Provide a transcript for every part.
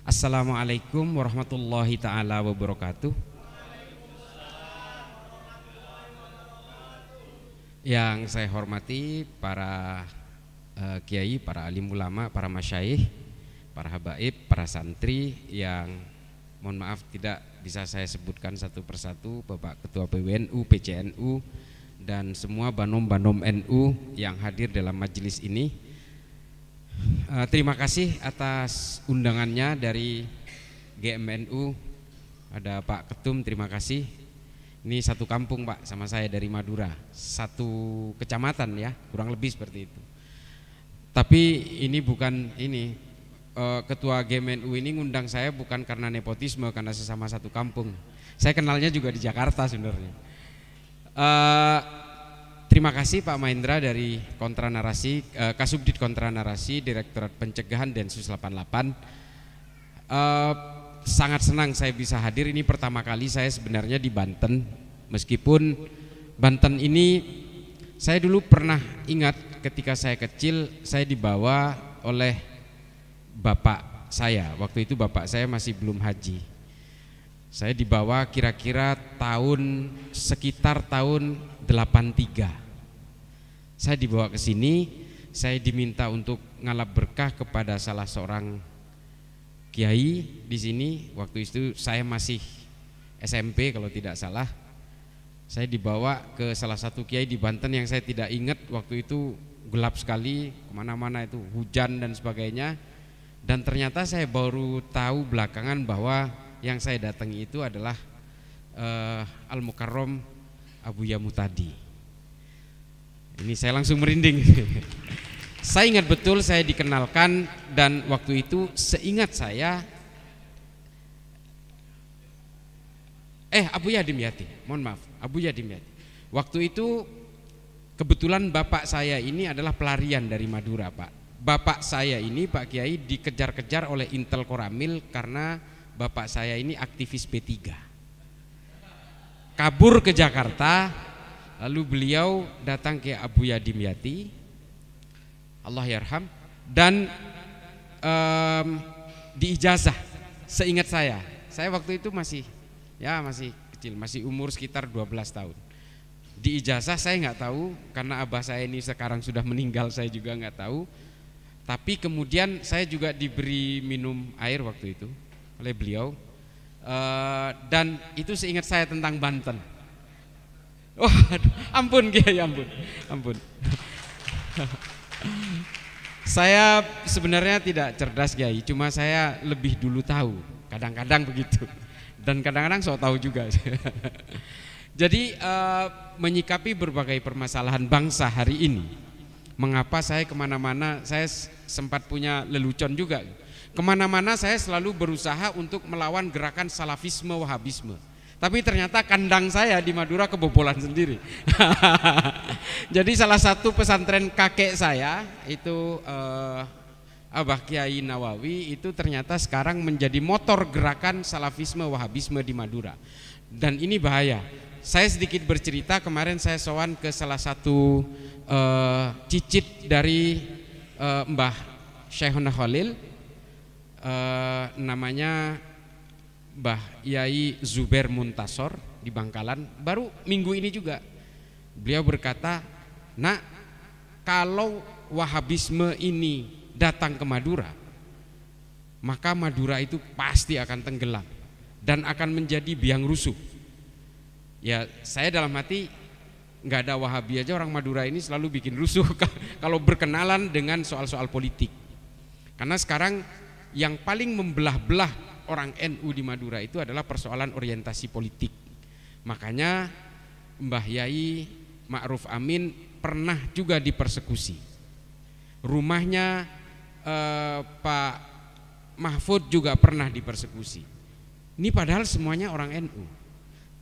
Assalamualaikum warahmatullahi ta'ala wabarakatuh. Yang saya hormati para kiai, para alim ulama, para masyayikh, para habaib, para santri yang mohon maaf tidak bisa saya sebutkan satu persatu, Bapak Ketua PWNU, PCNU, dan semua banom-banom NU yang hadir dalam majelis ini. Terima kasih atas undangannya dari GMNU. Ada Pak Ketum, terima kasih. Ini satu kampung Pak sama saya dari Madura, satu kecamatan ya, kurang lebih seperti itu. Tapi ini bukan ini Ketua GMNU ini ngundang saya bukan karena nepotisme, karena sesama satu kampung. Saya kenalnya juga di Jakarta sebenarnya. Terima kasih Pak Mahendra dari Kontra Narasi, Kasubdit Kontra Narasi, Direktorat Pencegahan Densus 88. Sangat senang saya bisa hadir. Ini pertama kali saya sebenarnya di Banten. Meskipun Banten ini saya dulu pernah ingat ketika saya kecil, saya dibawa oleh bapak saya. Waktu itu bapak saya masih belum haji. Saya dibawa kira-kira sekitar tahun 83. Saya dibawa ke sini, saya diminta untuk ngalap berkah kepada salah seorang kiai di sini. Waktu itu saya masih SMP kalau tidak salah. Saya dibawa ke salah satu kiai di Banten yang saya tidak ingat, waktu itu gelap sekali, kemana-mana itu hujan dan sebagainya. Dan ternyata saya baru tahu belakangan bahwa yang saya datangi itu adalah Al-Mukarram Abu Yamutadi. Ini saya langsung merinding. Saya ingat betul saya dikenalkan, dan waktu itu seingat saya Abu Yadim Yati, mohon maaf, Abu Yadim Yati. Waktu itu kebetulan bapak saya ini adalah pelarian dari Madura Pak. Bapak saya ini Pak Kiai dikejar-kejar oleh Intel Koramil karena bapak saya ini aktivis P3. Kabur ke Jakarta, lalu beliau datang ke Abu Yadim Yati, Allah yarham, dan diijazah. Seingat saya waktu itu masih kecil, masih umur sekitar 12 tahun. Diijazah saya nggak tahu, karena abah saya ini sekarang sudah meninggal, saya juga nggak tahu. Tapi kemudian saya juga diberi minum air waktu itu oleh beliau, dan itu seingat saya tentang Banten. Oh, ampun Kiai, ampun. Saya sebenarnya tidak cerdas Kiai, cuma saya lebih dulu tahu, kadang-kadang begitu, dan kadang-kadang sok tahu juga. Jadi menyikapi berbagai permasalahan bangsa hari ini, mengapa saya kemana-mana, saya sempat punya lelucon juga. Kemana-mana saya selalu berusaha untuk melawan gerakan salafisme, wahabisme. Tapi ternyata kandang saya di Madura kebobolan sendiri. Jadi salah satu pesantren kakek saya itu Abah Kiai Nawawi itu ternyata sekarang menjadi motor gerakan salafisme, wahabisme di Madura. Dan ini bahaya. Saya sedikit bercerita, kemarin saya sowan ke salah satu cicit dari Mbah Syekhona Khalil, namanya Mbah Yai Zubair Muntasor di Bangkalan. Baru minggu ini juga beliau berkata, "Nak, kalau wahabisme ini datang ke Madura, maka Madura itu pasti akan tenggelam dan akan menjadi biang rusuh." Ya, saya dalam hati, nggak ada Wahabi aja orang Madura ini selalu bikin rusuh kalau berkenalan dengan soal-soal politik. Karena sekarang yang paling membelah-belah orang NU di Madura itu adalah persoalan orientasi politik. Makanya Mbah Yai Ma'ruf Amin pernah juga dipersekusi. Rumahnya Pak Mahfud juga pernah dipersekusi. Ini padahal semuanya orang NU.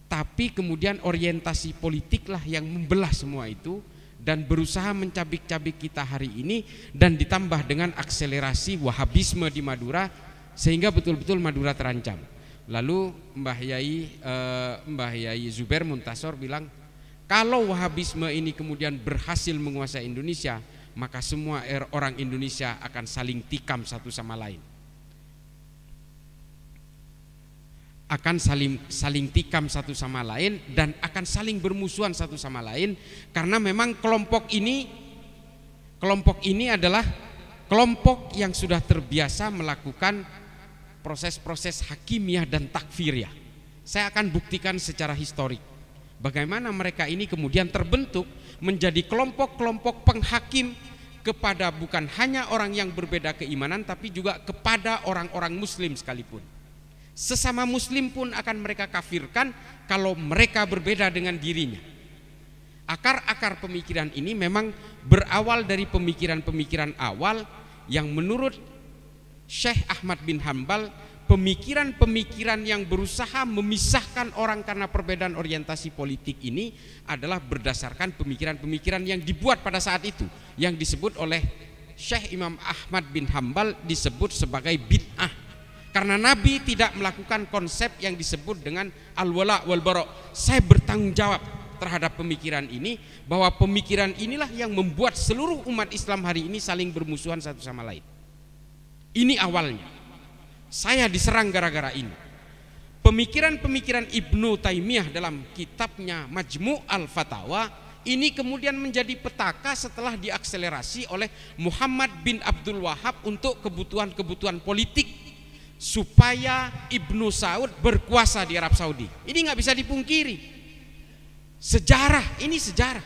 Tapi kemudian orientasi politiklah yang membelah semua itu dan berusaha mencabik-cabik kita hari ini, dan ditambah dengan akselerasi wahabisme di Madura sehingga betul-betul Madura terancam. Lalu Mbah Yai Zubair Muntasor bilang, kalau wahabisme ini kemudian berhasil menguasai Indonesia, maka semua orang Indonesia akan saling tikam satu sama lain. akan saling tikam satu sama lain dan akan saling bermusuhan satu sama lain, karena memang kelompok ini adalah kelompok yang sudah terbiasa melakukan proses-proses hakimiyah dan takfiriyah. Saya akan buktikan secara historik bagaimana mereka ini kemudian terbentuk menjadi kelompok-kelompok penghakim kepada bukan hanya orang yang berbeda keimanan, tapi juga kepada orang-orang muslim sekalipun. Sesama muslim pun akan mereka kafirkan kalau mereka berbeda dengan dirinya. Akar-akar pemikiran ini memang berawal dari pemikiran-pemikiran awal yang menurut Syekh Ahmad bin Hanbal, pemikiran-pemikiran yang berusaha memisahkan orang karena perbedaan orientasi politik ini adalah berdasarkan pemikiran-pemikiran yang dibuat pada saat itu, yang disebut oleh Syekh Imam Ahmad bin Hanbal disebut sebagai bid'ah. Karena Nabi tidak melakukan konsep yang disebut dengan al-wala wal bara. Saya bertanggung jawab terhadap pemikiran ini, bahwa pemikiran inilah yang membuat seluruh umat Islam hari ini saling bermusuhan satu sama lain. Ini awalnya. Saya diserang gara-gara ini. Pemikiran-pemikiran Ibnu Taimiyah dalam kitabnya Majmu' al-Fatawa ini kemudian menjadi petaka setelah diakselerasi oleh Muhammad bin Abdul Wahab untuk kebutuhan-kebutuhan politik, supaya Ibnu Saud berkuasa di Arab Saudi. Ini nggak bisa dipungkiri. Sejarah, ini sejarah.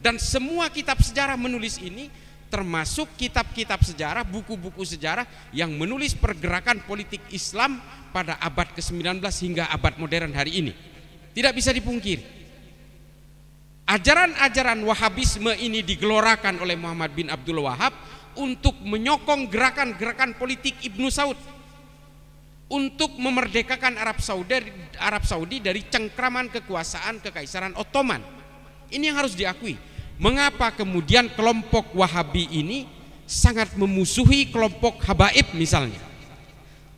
Dan semua kitab sejarah menulis ini, termasuk kitab-kitab sejarah, buku-buku sejarah yang menulis pergerakan politik Islam pada abad ke-19 hingga abad modern hari ini. Tidak bisa dipungkiri. Ajaran-ajaran Wahabisme ini digelorakan oleh Muhammad bin Abdul Wahab untuk menyokong gerakan-gerakan politik Ibnu Saud, untuk memerdekakan Arab Saudi dari cengkraman kekuasaan Kekaisaran Ottoman. Ini yang harus diakui. Mengapa kemudian kelompok Wahabi ini sangat memusuhi kelompok Habaib misalnya?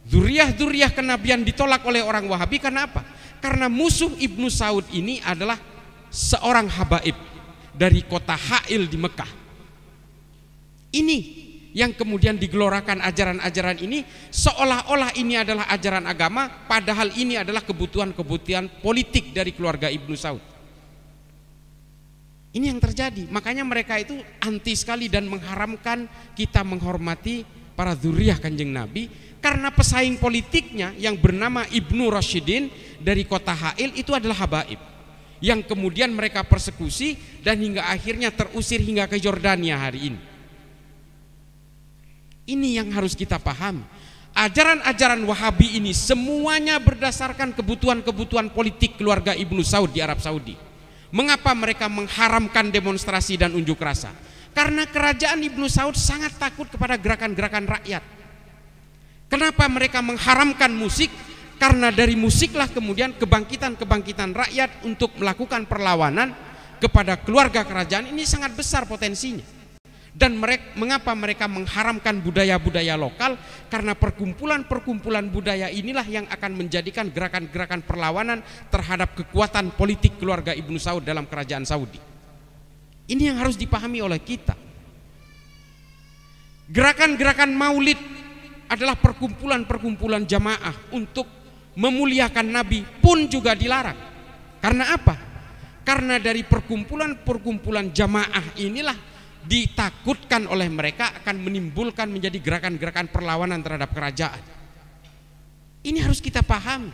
Dzurriyyah kenabian ditolak oleh orang Wahabi karena apa? Karena musuh Ibnu Saud ini adalah seorang Habaib dari kota Ha'il di Mekah. Ini yang kemudian digelorakan ajaran-ajaran ini seolah-olah ini adalah ajaran agama, padahal ini adalah kebutuhan-kebutuhan politik dari keluarga Ibnu Saud. Ini yang terjadi. Makanya mereka itu anti sekali dan mengharamkan kita menghormati para dzurriyyah Kanjeng Nabi, karena pesaing politiknya yang bernama Ibnu Rasyidin dari kota Ha'il itu adalah Habaib yang kemudian mereka persekusi dan hingga akhirnya terusir hingga ke Yordania hari ini. Ini yang harus kita pahami. Ajaran-ajaran Wahabi ini semuanya berdasarkan kebutuhan-kebutuhan politik keluarga Ibnu Saud di Arab Saudi. Mengapa mereka mengharamkan demonstrasi dan unjuk rasa? Karena kerajaan Ibnu Saud sangat takut kepada gerakan-gerakan rakyat. Kenapa mereka mengharamkan musik? Karena dari musiklah kemudian kebangkitan-kebangkitan rakyat untuk melakukan perlawanan kepada keluarga kerajaan ini sangat besar potensinya. Dan mengapa mereka mengharamkan budaya-budaya lokal? Karena perkumpulan-perkumpulan budaya inilah yang akan menjadikan gerakan-gerakan perlawanan terhadap kekuatan politik keluarga Ibnu Saud dalam kerajaan Saudi. Ini yang harus dipahami oleh kita. Gerakan-gerakan maulid adalah perkumpulan-perkumpulan jamaah untuk memuliakan Nabi pun juga dilarang. Karena apa? Karena dari perkumpulan-perkumpulan jamaah inilah ditakutkan oleh mereka akan menimbulkan menjadi gerakan-gerakan perlawanan terhadap kerajaan. Ini harus kita paham.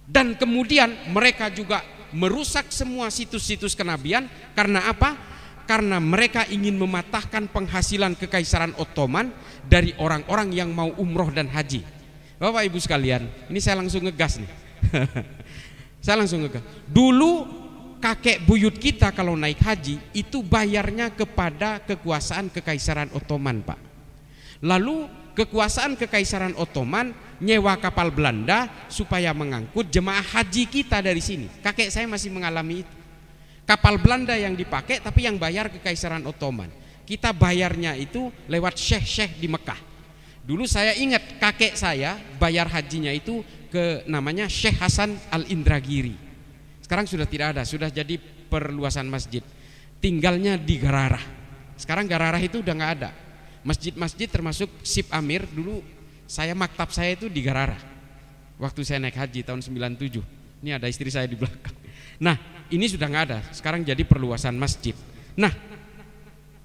Dan kemudian mereka juga merusak semua situs-situs kenabian. Karena apa? Karena mereka ingin mematahkan penghasilan Kekaisaran Ottoman dari orang-orang yang mau umroh dan haji. Bapak Ibu sekalian, ini saya langsung ngegas nih. Saya langsung ngegas. Dulu kakek buyut kita kalau naik haji itu bayarnya kepada kekuasaan Kekaisaran Ottoman, Pak. Lalu kekuasaan Kekaisaran Ottoman nyewa kapal Belanda supaya mengangkut jemaah haji kita dari sini. Kakek saya masih mengalami itu. Kapal Belanda yang dipakai tapi yang bayar Kekaisaran Ottoman. Kita bayarnya itu lewat syekh-syekh di Mekah. Dulu saya ingat kakek saya bayar hajinya itu ke namanya Syekh Hasan Al-Indragiri. Sekarang sudah tidak ada, sudah jadi perluasan masjid. Tinggalnya di Gararah. Sekarang Gararah itu udah nggak ada. Masjid-masjid termasuk Sip Amir, dulu maktab saya itu di Gararah. waktu saya naik haji tahun 97. Ini ada istri saya di belakang. Nah, ini sudah nggak ada. Sekarang jadi perluasan masjid. Nah,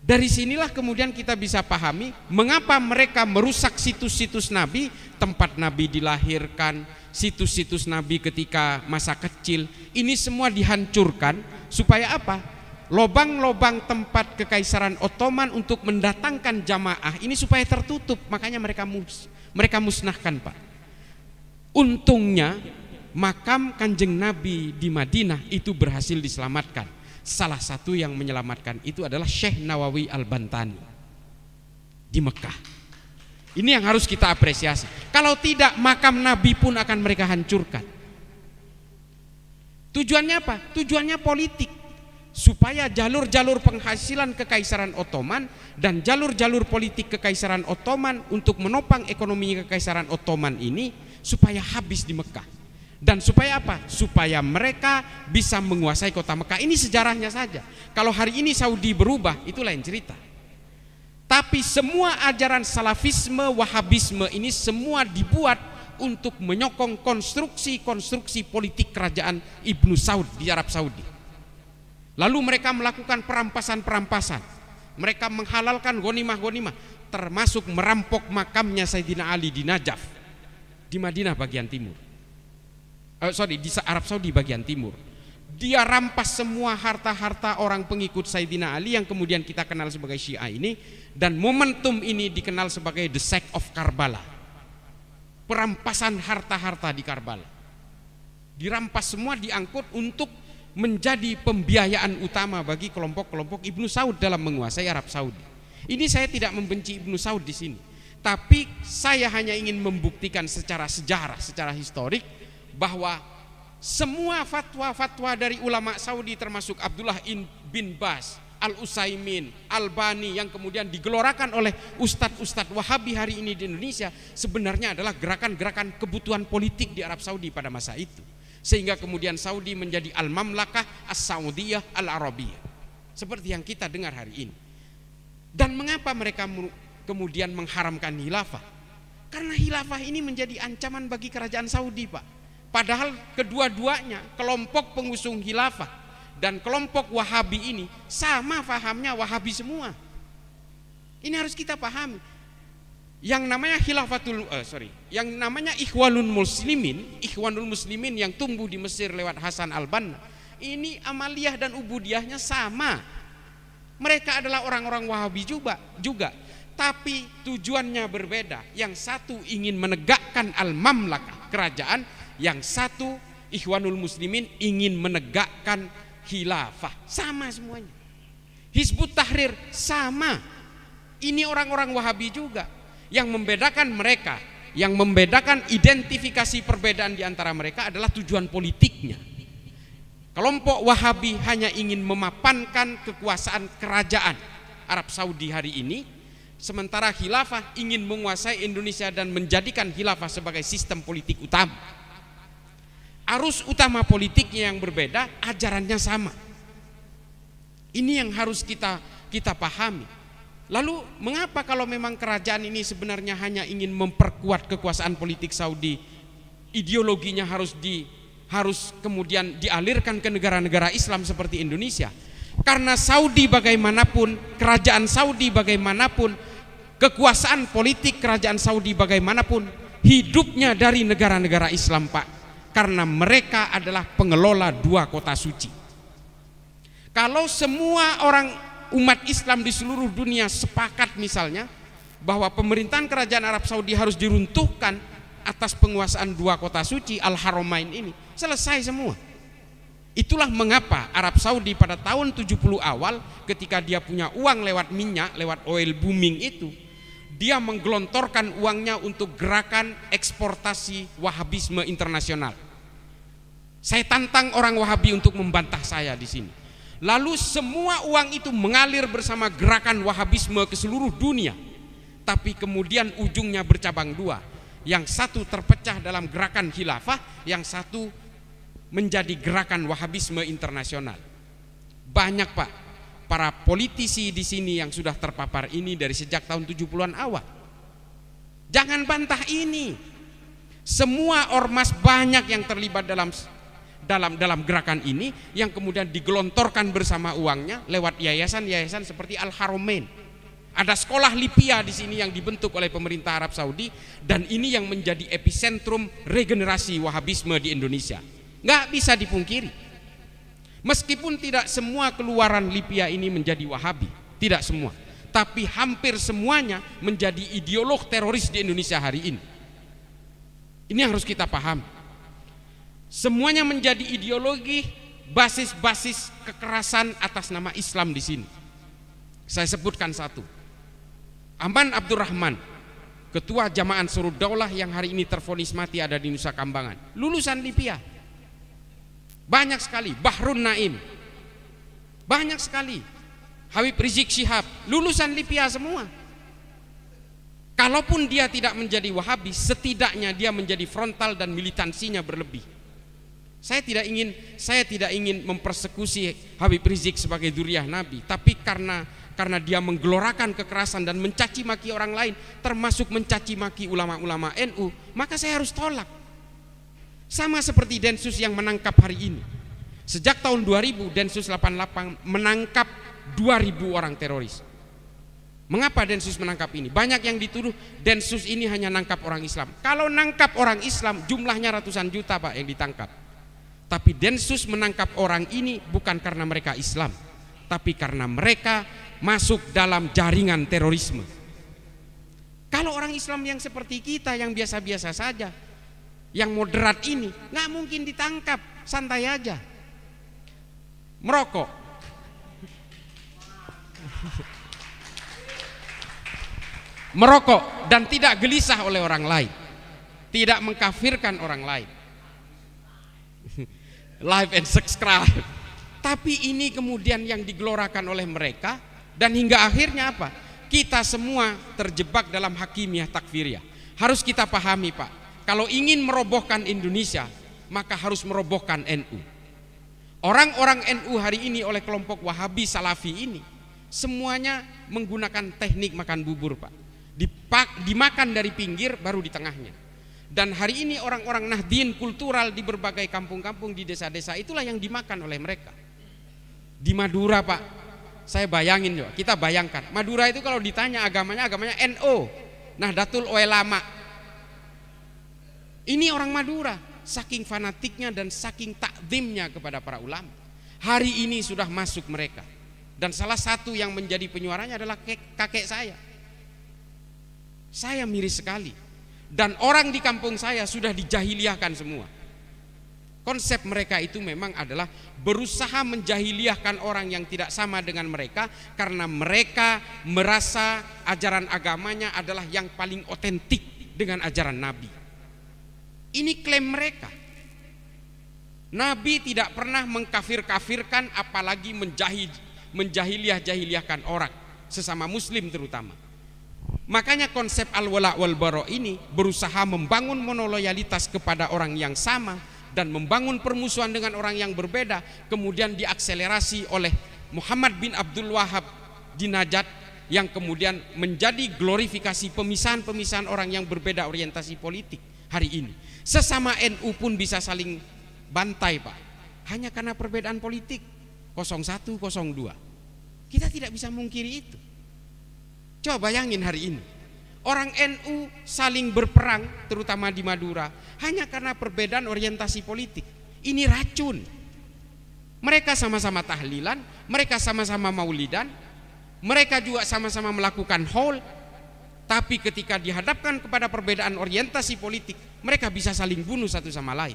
dari sinilah kemudian kita bisa pahami mengapa mereka merusak situs-situs Nabi, tempat Nabi dilahirkan, situs-situs Nabi ketika masa kecil. Ini semua dihancurkan supaya apa? Lobang-lobang tempat Kekaisaran Ottoman untuk mendatangkan jamaah ini supaya tertutup. Makanya mereka musnahkan, Pak. Untungnya makam Kanjeng Nabi di Madinah itu berhasil diselamatkan. Salah satu yang menyelamatkan itu adalah Syekh Nawawi Al-Bantani di Mekah. Ini yang harus kita apresiasi. Kalau tidak, makam Nabi pun akan mereka hancurkan. Tujuannya apa? Tujuannya politik, supaya jalur-jalur penghasilan Kekaisaran Ottoman dan jalur-jalur politik Kekaisaran Ottoman untuk menopang ekonomi Kekaisaran Ottoman ini supaya habis di Mekah. Dan supaya apa? Supaya mereka bisa menguasai kota Mekah. Ini sejarahnya saja. Kalau hari ini Saudi berubah, itu lain cerita. Tapi semua ajaran salafisme, wahabisme ini semua dibuat untuk menyokong konstruksi-konstruksi politik kerajaan Ibnu Saud di Arab Saudi. Lalu mereka melakukan perampasan-perampasan. Mereka menghalalkan ghanimah-ghanimah, termasuk merampok makamnya Sayyidina Ali di Najaf, di Madinah bagian timur. Di Arab Saudi bagian timur. Dia rampas semua harta-harta orang pengikut Sayyidina Ali yang kemudian kita kenal sebagai Syiah ini, dan momentum ini dikenal sebagai the sack of Karbala. Perampasan harta-harta di Karbala. Dirampas semua, diangkut untuk menjadi pembiayaan utama bagi kelompok-kelompok Ibnu Saud dalam menguasai Arab Saudi. Ini saya tidak membenci Ibnu Saud di sini, tapi saya hanya ingin membuktikan secara sejarah, secara historik, bahwa semua fatwa-fatwa dari ulama Saudi termasuk Abdullah bin Baz, Al-Utsaimin, Albani yang kemudian digelorakan oleh ustadz-ustadz Wahabi hari ini di Indonesia sebenarnya adalah gerakan-gerakan kebutuhan politik di Arab Saudi pada masa itu. Sehingga kemudian Saudi menjadi Al-Mamlakah As-Saudiyah Al-Arabiyah seperti yang kita dengar hari ini. Dan mengapa mereka kemudian mengharamkan khilafah? Karena khilafah ini menjadi ancaman bagi kerajaan Saudi, Pak. Padahal kedua-duanya kelompok pengusung khilafah dan kelompok Wahabi ini sama fahamnya Wahabi semua. Ini harus kita pahami. Yang namanya yang namanya Ikhwanul Muslimin yang tumbuh di Mesir lewat Hasan al-Banna, ini amaliyah dan ubudiyahnya sama. Mereka adalah orang-orang Wahabi juga, tapi tujuannya berbeda. Yang satu ingin menegakkan al-mamlakah, kerajaan, yang satu Ikhwanul Muslimin ingin menegakkan khilafah. Sama semuanya. Hizbut Tahrir sama. Ini orang-orang Wahabi juga. Yang membedakan mereka, yang membedakan identifikasi perbedaan di antara mereka adalah tujuan politiknya. Kelompok Wahabi hanya ingin memapankan kekuasaan kerajaan Arab Saudi hari ini, sementara khilafah ingin menguasai Indonesia dan menjadikan khilafah sebagai sistem politik utama. Arus utama politiknya yang berbeda, ajarannya sama. Ini yang harus kita pahami. Lalu mengapa kalau memang kerajaan ini sebenarnya hanya ingin memperkuat kekuasaan politik Saudi, ideologinya harus kemudian dialirkan ke negara-negara Islam seperti Indonesia? Karena Saudi bagaimanapun, kerajaan Saudi bagaimanapun, kekuasaan politik kerajaan Saudi bagaimanapun, hidupnya dari negara-negara Islam, Pak. Karena mereka adalah pengelola dua kota suci. Kalau semua orang umat Islam di seluruh dunia sepakat misalnya bahwa pemerintahan kerajaan Arab Saudi harus diruntuhkan atas penguasaan dua kota suci Al-Haramain ini, selesai semua. Itulah mengapa Arab Saudi pada tahun 70 awal ketika dia punya uang lewat minyak, lewat oil booming itu, dia menggelontorkan uangnya untuk gerakan eksportasi Wahabisme internasional. Saya tantang orang Wahabi untuk membantah saya di sini. Lalu semua uang itu mengalir bersama gerakan Wahabisme ke seluruh dunia. Tapi kemudian ujungnya bercabang dua. Yang satu terpecah dalam gerakan khilafah, yang satu menjadi gerakan Wahabisme internasional. Banyak, Pak, para politisi di sini yang sudah terpapar ini dari sejak tahun 70-an awal. Jangan bantah ini. Semua ormas banyak yang terlibat dalam gerakan ini, yang kemudian digelontorkan bersama uangnya lewat yayasan-yayasan seperti Al-Haramain. Ada sekolah Lipia di sini yang dibentuk oleh pemerintah Arab Saudi, dan ini yang menjadi epicentrum regenerasi Wahabisme di Indonesia. Nggak bisa dipungkiri. Meskipun tidak semua keluaran Lipia ini menjadi Wahabi, tidak semua, tapi hampir semuanya menjadi ideolog teroris di Indonesia hari ini. Ini yang harus kita paham. Semuanya menjadi ideologi basis-basis kekerasan atas nama Islam di sini. Saya sebutkan satu. Aman Abdurrahman, ketua Jamaah Ansarud Daulah yang hari ini tervonis mati ada di Nusa Kambangan, lulusan Lipia. Banyak sekali. Bahrun Naim, banyak sekali. Habib Rizik Syihab, lulusan Lipia semua. Kalaupun dia tidak menjadi Wahabi, setidaknya dia menjadi frontal dan militansinya berlebih. Saya tidak ingin mempersekusi Habib Rizik sebagai dzurriyyah Nabi, tapi karena dia menggelorakan kekerasan dan mencaci maki orang lain, termasuk mencaci maki ulama-ulama NU, maka saya harus tolak. Sama seperti Densus yang menangkap hari ini. Sejak tahun 2000 Densus 88 menangkap 2000 orang teroris. Mengapa Densus menangkap ini? Banyak yang dituduh Densus ini hanya nangkap orang Islam. Kalau nangkap orang Islam jumlahnya ratusan juta Pak yang ditangkap. Tapi Densus menangkap orang ini bukan karena mereka Islam, tapi karena mereka masuk dalam jaringan terorisme. Kalau orang Islam yang seperti kita, yang biasa-biasa saja, yang moderat ini, nggak mungkin ditangkap, santai aja. Merokok, merokok dan tidak gelisah oleh orang lain, tidak mengkafirkan orang lain. Like and subscribe. Tapi ini kemudian yang digelorakan oleh mereka, dan hingga akhirnya apa? Kita semua terjebak dalam hakimiyah takfiriyah. Harus kita pahami Pak, kalau ingin merobohkan Indonesia, maka harus merobohkan NU. Orang-orang NU hari ini oleh kelompok Wahabi Salafi ini semuanya menggunakan teknik makan bubur Pak. Dimakan dari pinggir baru di tengahnya. Dan hari ini orang-orang Nahdien kultural di berbagai kampung-kampung, di desa-desa, itulah yang dimakan oleh mereka. Di Madura Pak, saya bayangin juga, kita bayangkan Madura itu kalau ditanya agamanya NO, Nahdlatul Ulama. Ini orang Madura, saking fanatiknya dan saking takzimnya kepada para ulama. Hari ini sudah masuk mereka. Dan salah satu yang menjadi penyuaranya adalah kakek saya. Saya miris sekali. Dan orang di kampung saya sudah dijahiliyahkan semua. Konsep mereka itu memang adalah berusaha menjahiliyahkan orang yang tidak sama dengan mereka, karena mereka merasa ajaran agamanya adalah yang paling otentik dengan ajaran Nabi. Ini klaim mereka. Nabi tidak pernah mengkafir-kafirkan, apalagi menjahiliyahkan orang, sesama muslim terutama. Makanya konsep al-wala wal bara ini berusaha membangun monoloyalitas kepada orang yang sama dan membangun permusuhan dengan orang yang berbeda, kemudian diakselerasi oleh Muhammad bin Abdul Wahab di Najat, yang kemudian menjadi glorifikasi pemisahan-pemisahan orang yang berbeda orientasi politik hari ini. Sesama NU pun bisa saling bantai Pak, hanya karena perbedaan politik 01, 02. Kita tidak bisa mungkiri itu. Coba bayangin hari ini, orang NU saling berperang terutama di Madura hanya karena perbedaan orientasi politik. Ini racun. Mereka sama-sama tahlilan, mereka sama-sama maulidan, mereka juga sama-sama melakukan haul, tapi ketika dihadapkan kepada perbedaan orientasi politik, mereka bisa saling bunuh satu sama lain.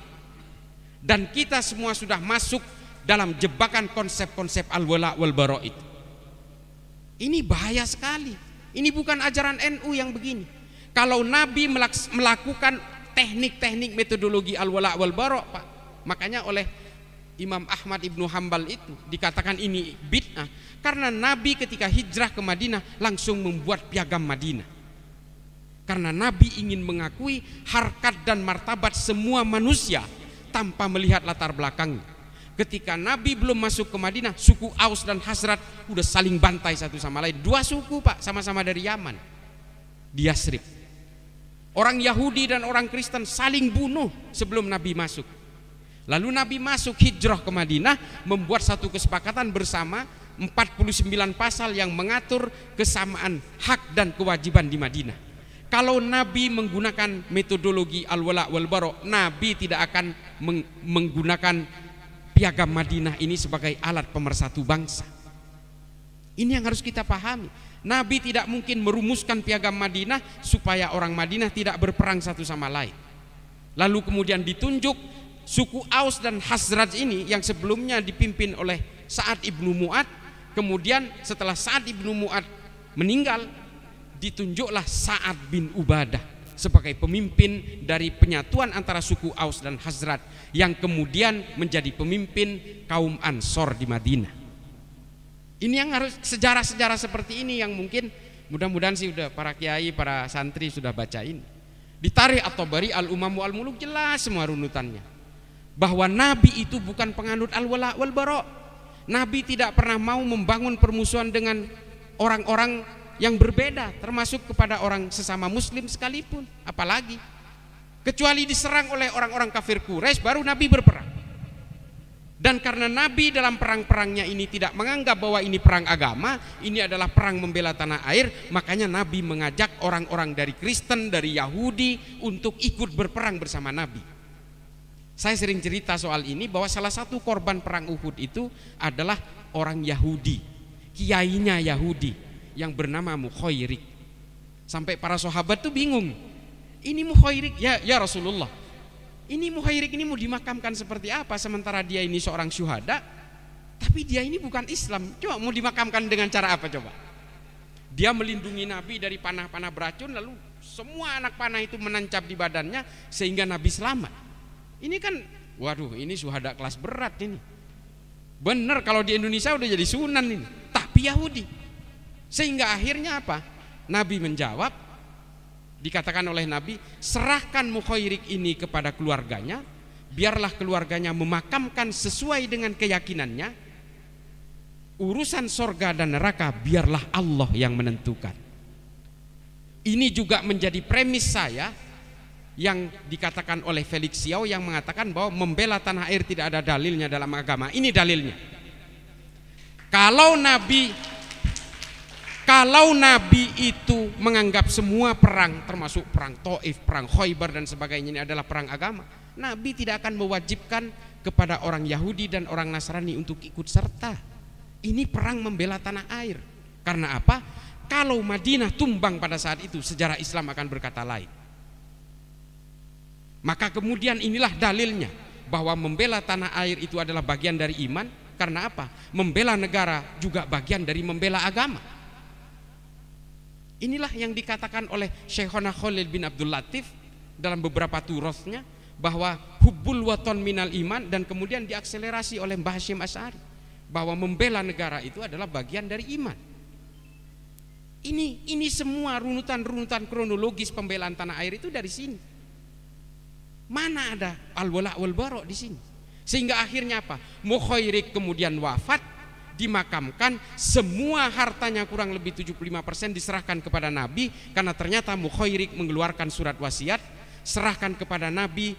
Dan kita semua sudah masuk dalam jebakan konsep-konsep al-wala wal bara itu. Ini bahaya sekali. Ini bukan ajaran NU yang begini. Kalau Nabi melakukan teknik-teknik metodologi al-wala wal bara Pak, makanya oleh Imam Ahmad Ibnu Hambal itu dikatakan ini bid'ah, karena Nabi ketika hijrah ke Madinah langsung membuat piagam Madinah. Karena Nabi ingin mengakui harkat dan martabat semua manusia tanpa melihat latar belakangnya. Ketika Nabi belum masuk ke Madinah, suku Aus dan Hazrat udah saling bantai satu sama lain. Dua suku Pak, sama-sama dari Yaman, di Yasrib. Orang Yahudi dan orang Kristen saling bunuh sebelum Nabi masuk. Lalu Nabi masuk hijrah ke Madinah, membuat satu kesepakatan bersama 49 pasal yang mengatur kesamaan hak dan kewajiban di Madinah. Kalau Nabi menggunakan metodologi al-wala wal bara, Nabi tidak akan menggunakan piagam Madinah ini sebagai alat pemersatu bangsa. Ini yang harus kita pahami. Nabi tidak mungkin merumuskan piagam Madinah supaya orang Madinah tidak berperang satu sama lain. Lalu kemudian ditunjuk suku Aus dan Khazraj ini yang sebelumnya dipimpin oleh Sa'ad ibnu Mu'ad. Kemudian setelah Sa'ad ibnu Mu'ad meninggal, ditunjuklah Sa'ad bin Ubadah sebagai pemimpin dari penyatuan antara suku Aus dan Khazraj yang kemudian menjadi pemimpin kaum Ansor di Madinah. Ini yang harus, sejarah-sejarah seperti ini yang mungkin mudah-mudahan sih udah para kiai, para santri sudah baca ini. Di Tarikh At-Tabari Al-Umamu Al-Muluk jelas semua runutannya. Bahwa Nabi itu bukan penganut al-wala wal bara. Nabi tidak pernah mau membangun permusuhan dengan orang-orang yang berbeda, termasuk kepada orang sesama muslim sekalipun, apalagi kecuali diserang oleh orang-orang kafir Quraisy baru Nabi berperang. Dan karena Nabi dalam perang-perangnya ini tidak menganggap bahwa ini perang agama, ini adalah perang membela tanah air, makanya Nabi mengajak orang-orang dari Kristen, dari Yahudi untuk ikut berperang bersama Nabi. Saya sering cerita soal ini bahwa salah satu korban perang Uhud itu adalah orang Yahudi, kiainya Yahudi yang bernama Mukhairik. Sampai para sahabat tuh bingung. Ini Mukhairik ya Rasulullah. Ini Mukhairik ini mau dimakamkan seperti apa sementara dia ini seorang syuhada, tapi dia ini bukan Islam. Coba mau dimakamkan dengan cara apa coba? Dia melindungi Nabi dari panah-panah beracun, lalu semua anak panah itu menancap di badannya sehingga Nabi selamat. Ini kan, waduh, ini syuhada kelas berat ini. Bener kalau di Indonesia udah jadi sunan ini, tapi Yahudi. Sehingga akhirnya apa? Nabi menjawab, dikatakan oleh Nabi, serahkan Mukhairik ini kepada keluarganya, biarlah keluarganya memakamkan sesuai dengan keyakinannya. Urusan sorga dan neraka biarlah Allah yang menentukan. Ini juga menjadi premis saya yang dikatakan oleh Felix Xiao yang mengatakan bahwa membela tanah air tidak ada dalilnya dalam agama. Ini dalilnya. Kalau Nabi itu menganggap semua perang, termasuk perang Taif, perang Khaybar dan sebagainya, ini adalah perang agama, Nabi tidak akan mewajibkan kepada orang Yahudi dan orang Nasrani untuk ikut serta. Ini perang membela tanah air. Karena apa? Kalau Madinah tumbang pada saat itu, sejarah Islam akan berkata lain. Maka kemudian inilah dalilnya bahwa membela tanah air itu adalah bagian dari iman. Karena apa? Membela negara juga bagian dari membela agama. Inilah yang dikatakan oleh Syekhona Khalil bin Abdul Latif dalam beberapa turosnya, bahwa hubbul waton minal iman, dan kemudian diakselerasi oleh Mbah Hasyim Asy'ari bahwa membela negara itu adalah bagian dari iman. Ini semua runutan-runutan kronologis pembelaan tanah air itu dari sini. Mana ada al-wala wal bara di sini? Sehingga akhirnya apa? Mukhairik kemudian wafat, dimakamkan, semua hartanya kurang lebih 75% diserahkan kepada Nabi, karena ternyata Mukhairik mengeluarkan surat wasiat, serahkan kepada Nabi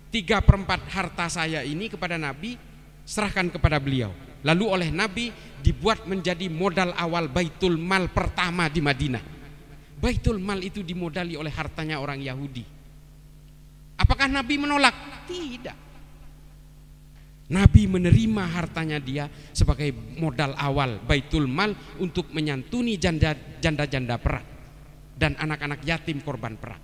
3/4 harta saya ini kepada Nabi, serahkan kepada beliau. Lalu oleh Nabi dibuat menjadi modal awal Baitul Mal pertama di Madinah. Baitul Mal itu dimodali oleh hartanya orang Yahudi. Apakah Nabi menolak? Tidak. Nabi menerima hartanya dia sebagai modal awal Baitul Mal untuk menyantuni janda-janda perang dan anak-anak yatim korban perang.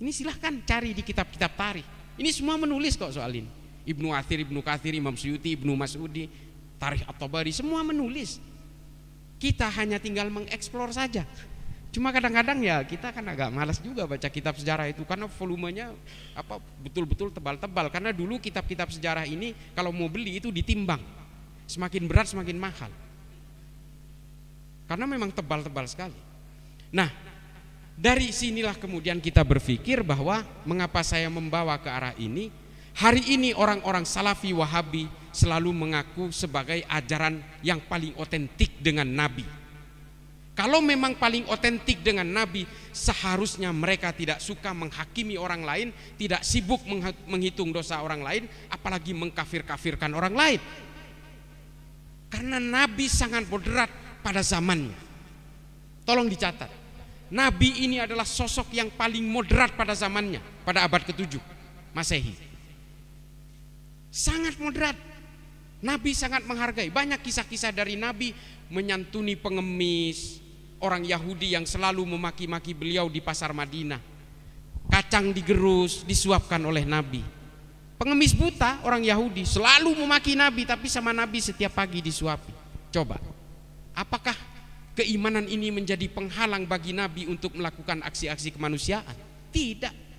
Ini silahkan cari di kitab-kitab tarikh. Ini semua menulis kok soal ini. Ibnu Katsir, Imam Suyuti, Ibnu Mas'udi, Tarikh At-Tabari, semua menulis. Kita hanya tinggal mengeksplor saja. Cuma kadang-kadang ya kita kan agak malas juga baca kitab sejarah itu, karena volumenya betul-betul tebal-tebal. Karena dulu kitab-kitab sejarah ini kalau mau beli itu ditimbang, semakin berat semakin mahal, karena memang tebal-tebal sekali. Nah, dari sinilah kemudian kita berpikir bahwa mengapa saya membawa ke arah ini. Hari ini orang-orang Salafi Wahabi selalu mengaku sebagai ajaran yang paling otentik dengan Nabi. Kalau memang paling otentik dengan Nabi, seharusnya mereka tidak suka menghakimi orang lain, tidak sibuk menghitung dosa orang lain, apalagi mengkafir-kafirkan orang lain. Karena Nabi sangat moderat pada zamannya. Tolong dicatat, Nabi ini adalah sosok yang paling moderat pada zamannya, pada abad ke-7 Masehi. Sangat moderat. Nabi sangat menghargai. Banyak kisah-kisah dari Nabi menyantuni pengemis, orang Yahudi yang selalu memaki-maki beliau di pasar Madinah. Kacang digerus, disuapkan oleh Nabi. Pengemis buta, orang Yahudi, selalu memaki Nabi, tapi sama Nabi setiap pagi disuapi. Coba, apakah keimanan ini menjadi penghalang bagi Nabi untuk melakukan aksi-aksi kemanusiaan? Tidak.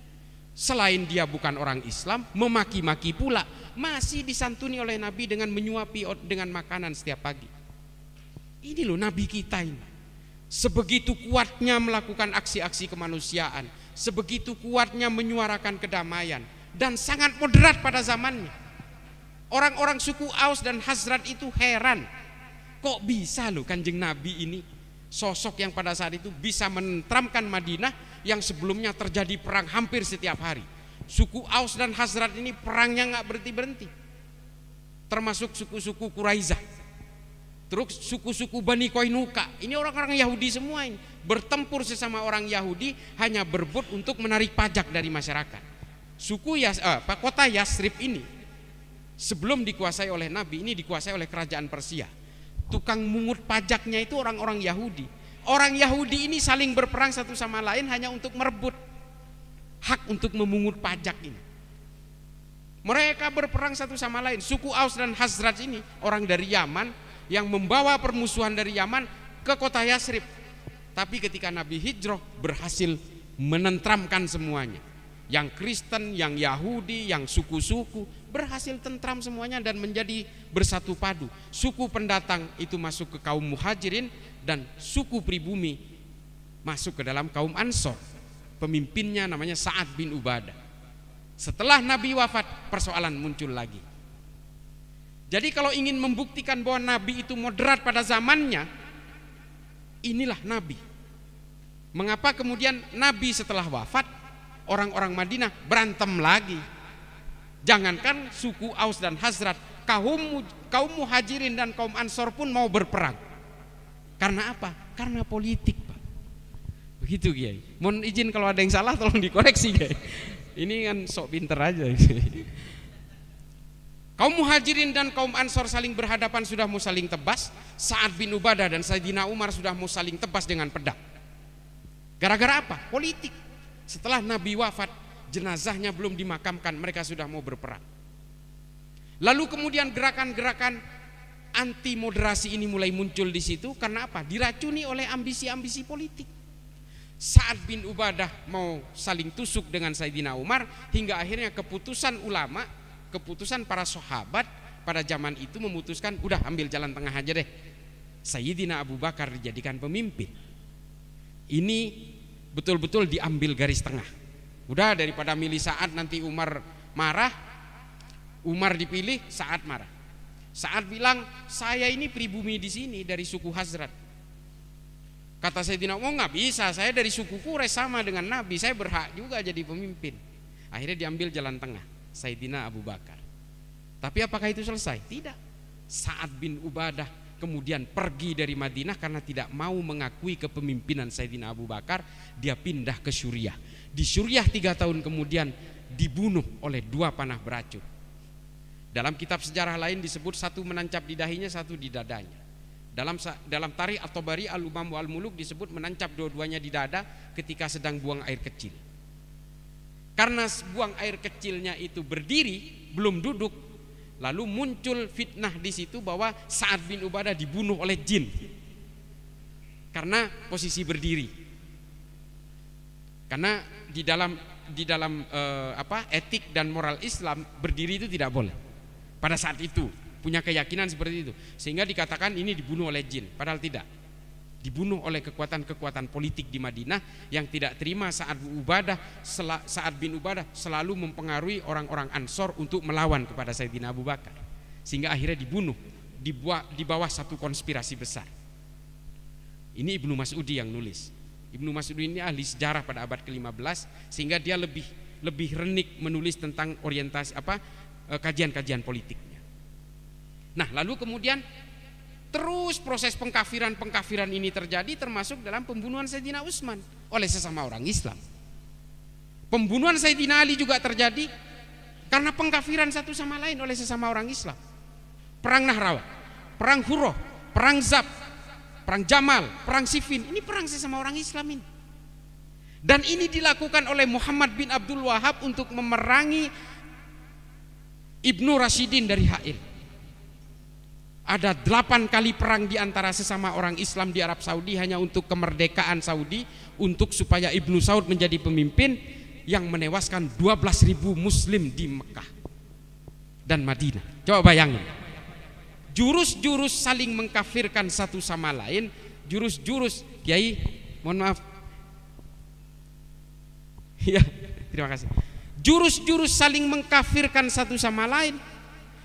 Selain dia bukan orang Islam, memaki-maki pula, masih disantuni oleh Nabi dengan menyuapi dengan makanan setiap pagi. Ini loh Nabi kita ini. Sebegitu kuatnya melakukan aksi-aksi kemanusiaan, sebegitu kuatnya menyuarakan kedamaian, dan sangat moderat pada zamannya. Orang-orang suku Aus dan Khazraj itu heran, kok bisa loh Kanjeng Nabi ini, sosok yang pada saat itu bisa menenteramkan Madinah yang sebelumnya terjadi perang hampir setiap hari. Suku Aus dan Khazraj ini perangnya nggak berhenti-berhenti, termasuk suku-suku Quraisyah. Terus suku-suku Bani Qainuqa, ini orang-orang Yahudi semua ini, bertempur sesama orang Yahudi hanya berebut untuk menarik pajak dari masyarakat. Kota Yasrib ini sebelum dikuasai oleh Nabi, ini dikuasai oleh kerajaan Persia. Tukang mungut pajaknya itu orang-orang Yahudi. Orang Yahudi ini saling berperang satu sama lain hanya untuk merebut hak untuk memungut pajak ini. Mereka berperang satu sama lain. Suku Aus dan Khazraj ini orang dari Yaman yang membawa permusuhan dari Yaman ke kota Yasrib. Tapi ketika Nabi hijrah, berhasil menentramkan semuanya. Yang Kristen, yang Yahudi, yang suku-suku, berhasil tentram semuanya dan menjadi bersatu padu. Suku pendatang itu masuk ke kaum Muhajirin, dan suku pribumi masuk ke dalam kaum Ansor. Pemimpinnya namanya Sa'ad bin Ubadah. Setelah Nabi wafat, persoalan muncul lagi. Jadi kalau ingin membuktikan bahwa Nabi itu moderat pada zamannya, inilah Nabi. Mengapa kemudian Nabi setelah wafat, orang-orang Madinah berantem lagi? Jangankan suku Aus dan Khazraj, kaum Muhajirin dan kaum Ansor pun mau berperang. Karena apa? Karena politik, Pak. Begitu, Kiai. Mohon izin kalau ada yang salah tolong dikoreksi, Kiai. Ini kan sok pinter aja. Kaum Muhajirin dan kaum Ansor saling berhadapan, sudah mau saling tebas. Sa'ad bin Ubadah dan Sayyidina Umar sudah mau saling tebas dengan pedang. Gara-gara apa? Politik. Setelah Nabi wafat, jenazahnya belum dimakamkan, mereka sudah mau berperang. Lalu kemudian gerakan-gerakan anti moderasi ini mulai muncul di situ. Karena apa? Diracuni oleh ambisi-ambisi politik. Sa'ad bin Ubadah mau saling tusuk dengan Sayyidina Umar, hingga akhirnya keputusan ulama, keputusan para sahabat pada zaman itu memutuskan, udah ambil jalan tengah aja deh, Sayyidina Abu Bakar dijadikan pemimpin. Ini betul-betul diambil garis tengah. Udah, daripada milih Sa'ad nanti Umar marah, Umar dipilih, Sa'ad marah. Sa'ad bilang, saya ini pribumi di sini dari suku Khazraj. Kata Sayyidina Umar, nggak bisa, saya dari suku Quraisy sama dengan Nabi, saya berhak juga jadi pemimpin. Akhirnya diambil jalan tengah, Sayyidina Abu Bakar. Tapi apakah itu selesai? Tidak. Sa'ad bin Ubadah kemudian pergi dari Madinah karena tidak mau mengakui kepemimpinan Sayyidina Abu Bakar. Dia pindah ke Suriah. Di Suriah 3 tahun kemudian dibunuh oleh 2 panah beracun. Dalam kitab sejarah lain disebut satu menancap di dahinya, satu di dadanya. Dalam Tarikh At-Tabari Al-Umam wal Muluk disebut menancap dua-duanya di dada ketika sedang buang air kecil. Karena buang air kecilnya itu berdiri, belum duduk, lalu muncul fitnah di situ bahwa Sa'ad bin Ubadah dibunuh oleh jin karena posisi berdiri. Karena di dalam etik dan moral Islam, berdiri itu tidak boleh. Pada saat itu punya keyakinan seperti itu, sehingga dikatakan ini dibunuh oleh jin, padahal tidak. Dibunuh oleh kekuatan-kekuatan politik di Madinah yang tidak terima Sa'ad bin Ubadah selalu mempengaruhi orang-orang Ansor untuk melawan kepada Sayyidina Abu Bakar, sehingga akhirnya dibunuh di bawah satu konspirasi besar. Ini Ibnu Mas'udi yang nulis. Ibnu Mas'udi ini ahli sejarah pada abad ke-15, sehingga dia lebih renik menulis tentang orientasi kajian-kajian politiknya. Nah, lalu kemudian terus proses pengkafiran ini terjadi, termasuk dalam pembunuhan Sayyidina Utsman oleh sesama orang Islam. Pembunuhan Sayyidina Ali juga terjadi karena pengkafiran satu sama lain oleh sesama orang Islam. Perang Nahrawan, perang Hurrah, perang Zab, perang Jamal, perang Siffin, ini perang sesama orang Islam ini. Dan ini dilakukan oleh Muhammad bin Abdul Wahab untuk memerangi Ibnu Rashidin dari Ha'il. Ada 8 kali perang di antara sesama orang Islam di Arab Saudi hanya untuk kemerdekaan Saudi, untuk supaya Ibnu Saud menjadi pemimpin, yang menewaskan 12.000 muslim di Mekah dan Madinah. Coba bayangin, jurus-jurus saling mengkafirkan satu sama lain, jurus-jurus, Kiai, mohon maaf ya, terima kasih. Jurus-jurus saling mengkafirkan satu sama lain,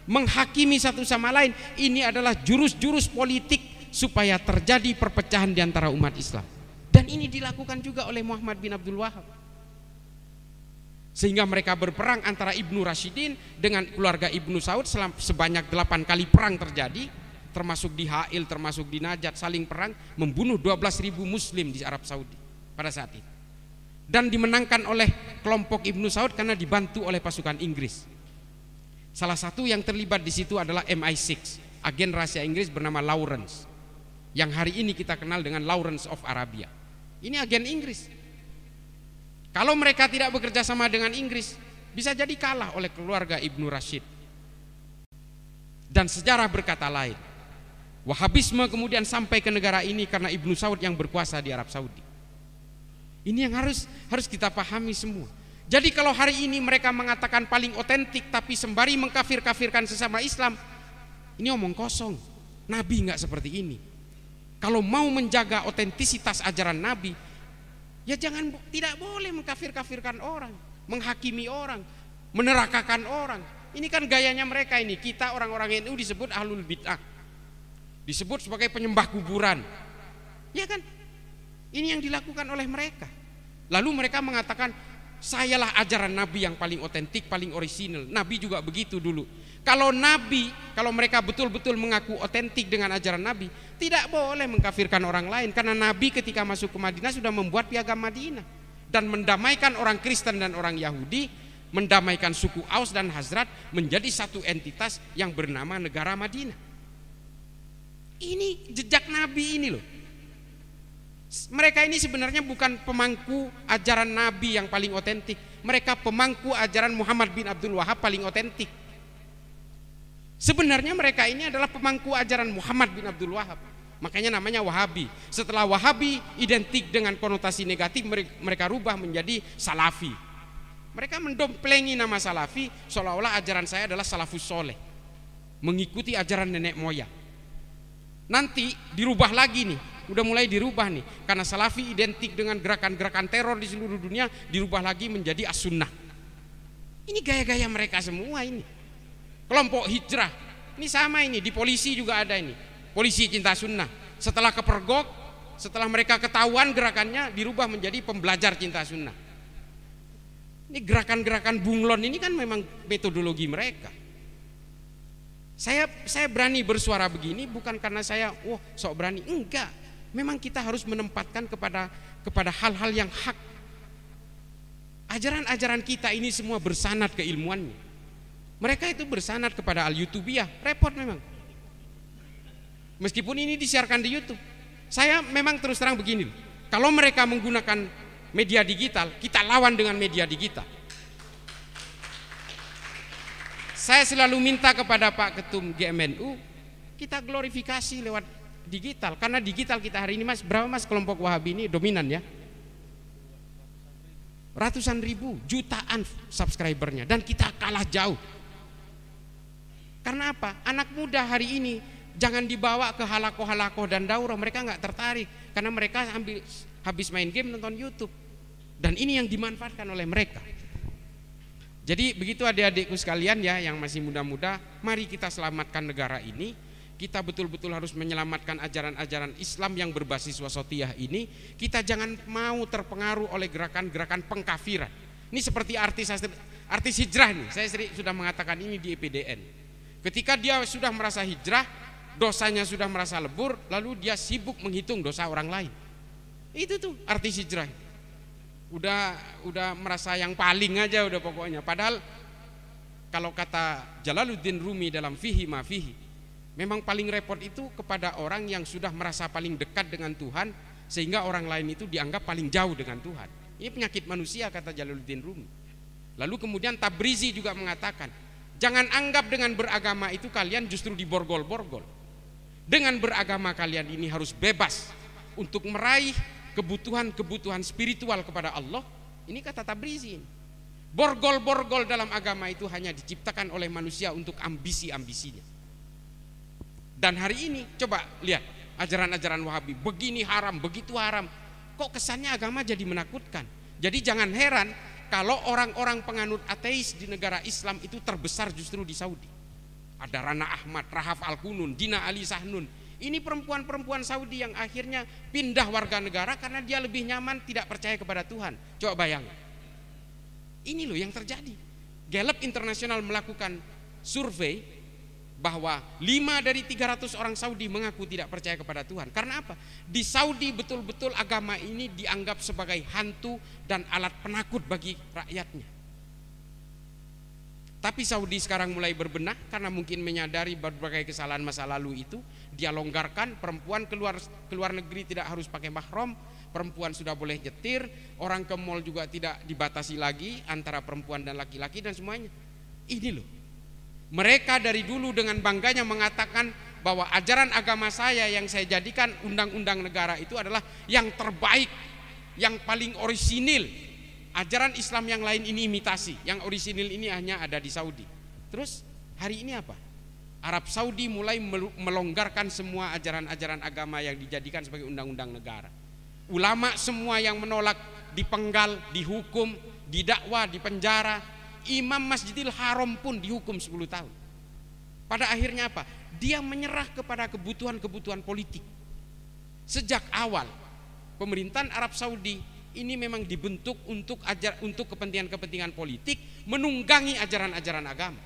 menghakimi satu sama lain, ini adalah jurus-jurus politik supaya terjadi perpecahan di antara umat Islam. Dan ini dilakukan juga oleh Muhammad bin Abdul Wahab. Sehingga mereka berperang antara Ibnu Rashidin dengan keluarga Ibnu Saud sebanyak 8 kali perang terjadi, termasuk di Ha'il, termasuk di Najat, saling perang, membunuh 12.000 muslim di Arab Saudi pada saat itu. Dan dimenangkan oleh kelompok Ibnu Saud karena dibantu oleh pasukan Inggris. Salah satu yang terlibat di situ adalah MI6, agen rahasia Inggris bernama Lawrence, yang hari ini kita kenal dengan Lawrence of Arabia. Ini agen Inggris. Kalau mereka tidak bekerja sama dengan Inggris, bisa jadi kalah oleh keluarga Ibnu Rashid. Dan sejarah berkata lain. Wahabisme kemudian sampai ke negara ini karena Ibnu Saud yang berkuasa di Arab Saudi. Ini yang harus kita pahami semua. Jadi kalau hari ini mereka mengatakan paling otentik tapi sembari mengkafir-kafirkan sesama Islam, ini omong kosong. Nabi enggak seperti ini. Kalau mau menjaga otentisitas ajaran Nabi, ya tidak boleh mengkafir-kafirkan orang, menghakimi orang, menerakakan orang. Ini kan gayanya mereka ini. Kita orang-orang NU disebut ahlul bid'ah, disebut sebagai penyembah kuburan. Ya kan? Ini yang dilakukan oleh mereka. Lalu mereka mengatakan, sayalah ajaran Nabi yang paling otentik, paling orisinal. Nabi juga begitu dulu. Kalau mereka betul-betul mengaku otentik dengan ajaran Nabi, tidak boleh mengkafirkan orang lain. Karena Nabi ketika masuk ke Madinah sudah membuat piagam Madinah dan mendamaikan orang Kristen dan orang Yahudi, mendamaikan suku Aus dan Hazrat menjadi satu entitas yang bernama negara Madinah. Ini jejak Nabi ini loh. Mereka ini sebenarnya bukan pemangku ajaran Nabi yang paling otentik. Mereka pemangku ajaran Muhammad bin Abdul Wahab paling otentik. Sebenarnya mereka ini adalah pemangku ajaran Muhammad bin Abdul Wahab. Makanya namanya Wahabi. Setelah Wahabi identik dengan konotasi negatif, mereka rubah menjadi Salafi. Mereka mendomplengi nama Salafi seolah-olah ajaran saya adalah salafus soleh, mengikuti ajaran nenek moyang. Nanti dirubah lagi nih, udah mulai dirubah nih, karena Salafi identik dengan gerakan-gerakan teror di seluruh dunia, dirubah lagi menjadi as-sunnah. Ini gaya-gaya mereka semua ini. Kelompok hijrah, ini sama ini, di polisi juga ada ini, polisi cinta sunnah. Setelah kepergok, setelah mereka ketahuan gerakannya, dirubah menjadi pembelajar cinta sunnah. Ini gerakan-gerakan bunglon ini kan memang metodologi mereka. Saya berani bersuara begini bukan karena saya sok berani, enggak. Memang kita harus menempatkan kepada hal-hal yang hak. Ajaran-ajaran kita ini semua bersanad keilmuannya. Mereka itu bersanad kepada al-Yutubiyah, repot memang. Meskipun ini disiarkan di YouTube, saya memang terus terang begini. Kalau mereka menggunakan media digital, kita lawan dengan media digital. Saya selalu minta kepada Pak Ketum GMNU, kita glorifikasi lewat digital. Karena digital kita hari ini mas, berapa mas kelompok Wahabi ini dominan ya? Ratusan ribu, jutaan subscribernya, dan kita kalah jauh. Karena apa? Anak muda hari ini jangan dibawa ke halakoh-halakoh dan daurah, mereka nggak tertarik karena mereka habis main game nonton YouTube. Dan ini yang dimanfaatkan oleh mereka. Jadi begitu adik-adikku sekalian ya yang masih muda-muda, mari kita selamatkan negara ini kita betul-betul harus menyelamatkan ajaran-ajaran Islam yang berbasis wasatiyah ini. Kita jangan mau terpengaruh oleh gerakan-gerakan pengkafiran. Ini seperti artis hijrah nih. Saya sudah mengatakan ini di EPDN. Ketika dia sudah merasa hijrah, dosanya sudah merasa lebur, lalu dia sibuk menghitung dosa orang lain. Itu tuh artis hijrah. Udah merasa yang paling aja udah pokoknya. Padahal kalau kata Jalaluddin Rumi dalam Fihi Ma Fihi, memang paling repot itu kepada orang yang sudah merasa paling dekat dengan Tuhan sehingga orang lain itu dianggap paling jauh dengan Tuhan. Ini penyakit manusia kata Jalaluddin Rumi. Lalu kemudian Tabrizi juga mengatakan, jangan anggap dengan beragama itu kalian justru diborgol-borgol. Dengan beragama kalian ini harus bebas untuk meraih kebutuhan-kebutuhan spiritual kepada Allah. Ini kata Tabrizi. Borgol-borgol dalam agama itu hanya diciptakan oleh manusia untuk ambisi-ambisinya. Dan hari ini coba lihat ajaran-ajaran Wahabi, begini haram, begitu haram. Kok kesannya agama jadi menakutkan. Jadi jangan heran kalau orang-orang penganut ateis di negara Islam itu terbesar justru di Saudi. Ada Rana Ahmad, Rahaf Al-Kunun, Dina Ali Sahnun. Ini perempuan-perempuan Saudi yang akhirnya pindah warga negara karena dia lebih nyaman tidak percaya kepada Tuhan. Coba bayangkan. Ini loh yang terjadi. Gallup Internasional melakukan survei bahwa 5 dari 300 orang Saudi mengaku tidak percaya kepada Tuhan. Karena apa? Di Saudi betul-betul agama ini dianggap sebagai hantu dan alat penakut bagi rakyatnya. Tapi Saudi sekarang mulai berbenah karena mungkin menyadari berbagai kesalahan masa lalu itu. Dia longgarkan, perempuan keluar negeri tidak harus pakai mahram, perempuan sudah boleh nyetir, orang ke mall juga tidak dibatasi lagi antara perempuan dan laki-laki dan semuanya. Ini loh. Mereka dari dulu dengan bangganya mengatakan bahwa ajaran agama saya yang saya jadikan undang-undang negara itu adalah yang terbaik, yang paling orisinil. Ajaran Islam yang lain ini imitasi, yang orisinil ini hanya ada di Saudi. Terus hari ini apa? Arab Saudi mulai melonggarkan semua ajaran-ajaran agama yang dijadikan sebagai undang-undang negara. Ulama semua yang menolak dipenggal, dihukum, didakwa, dipenjara. Imam Masjidil Haram pun dihukum 10 tahun. Pada akhirnya apa? Dia menyerah kepada kebutuhan-kebutuhan politik. Sejak awal pemerintahan Arab Saudi ini memang dibentuk untuk kepentingan-kepentingan politik, menunggangi ajaran-ajaran agama.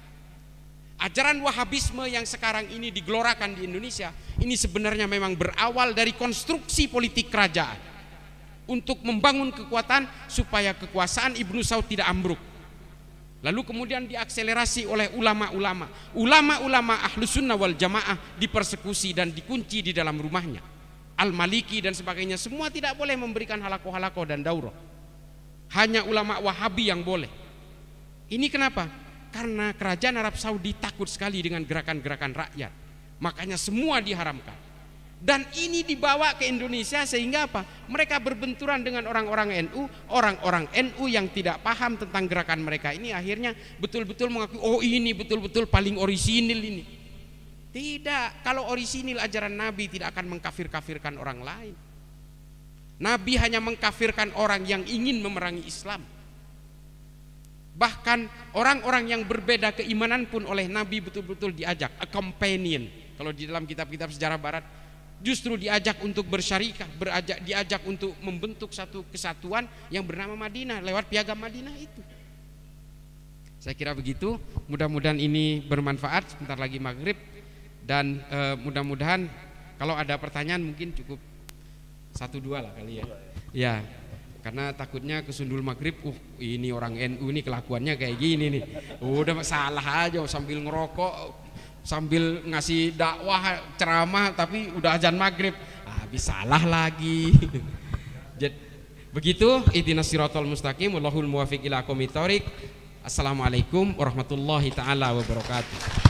Ajaran Wahabisme yang sekarang ini digelorakan di Indonesia ini sebenarnya memang berawal dari konstruksi politik kerajaan untuk membangun kekuatan supaya kekuasaan Ibnu Saud tidak ambruk. Lalu kemudian diakselerasi oleh ulama-ulama Ahlus Sunnah wal Jamaah dipersekusi dan dikunci di dalam rumahnya. Al-Maliki dan sebagainya semua tidak boleh memberikan halaqah-halaqah dan daurah. Hanya ulama Wahabi yang boleh. Ini kenapa? Karena kerajaan Arab Saudi takut sekali dengan gerakan-gerakan rakyat. Makanya semua diharamkan. Dan ini dibawa ke Indonesia sehingga apa? Mereka berbenturan dengan orang-orang NU. Orang-orang NU yang tidak paham tentang gerakan mereka ini akhirnya betul-betul mengakui, oh ini betul-betul paling orisinil ini. Tidak, kalau orisinil ajaran Nabi tidak akan mengkafir-kafirkan orang lain. Nabi hanya mengkafirkan orang yang ingin memerangi Islam. Bahkan orang-orang yang berbeda keimanan pun oleh Nabi betul-betul diajak, a companion. Kalau di dalam kitab-kitab sejarah barat justru diajak untuk bersyarikah, diajak untuk membentuk satu kesatuan yang bernama Madinah lewat piagam Madinah itu. Saya kira begitu. Mudah-mudahan ini bermanfaat. Sebentar lagi maghrib dan mudah-mudahan kalau ada pertanyaan mungkin cukup 1-2 lah kali ya. Ya, karena takutnya kesundul maghrib. Ini orang NU ini kelakuannya kayak gini nih. Udah salah aja sambil ngerokok, sambil ngasih dakwah ceramah tapi udah azan maghrib, habis salah lagi. Jadi, begitu. Ihdinas siratal mustaqim, wallahul muwaffiq ila aqwamit thoriq. Assalamualaikum warahmatullahi taala wabarakatuh.